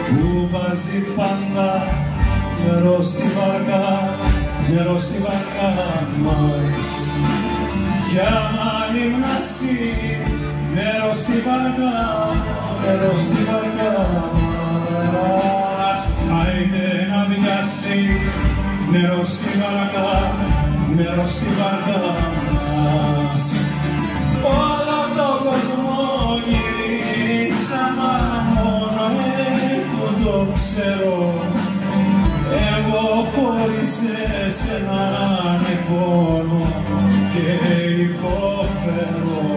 που βάζει πάντα νερό στη βάρκα, νερό στη βάρκα μας. Για να λιμνάσει νερό στη βάρκα, νερό στη βάρκα μας. Άιντε να βιάσει νερό στη βάρκα, νερό στη βάρκα μας. Όλο το κόσμο γύρισα, μα μόνο εγώ το ξέρω. Εγώ χωρίς εσένα ανεπώνω και υποφέρω.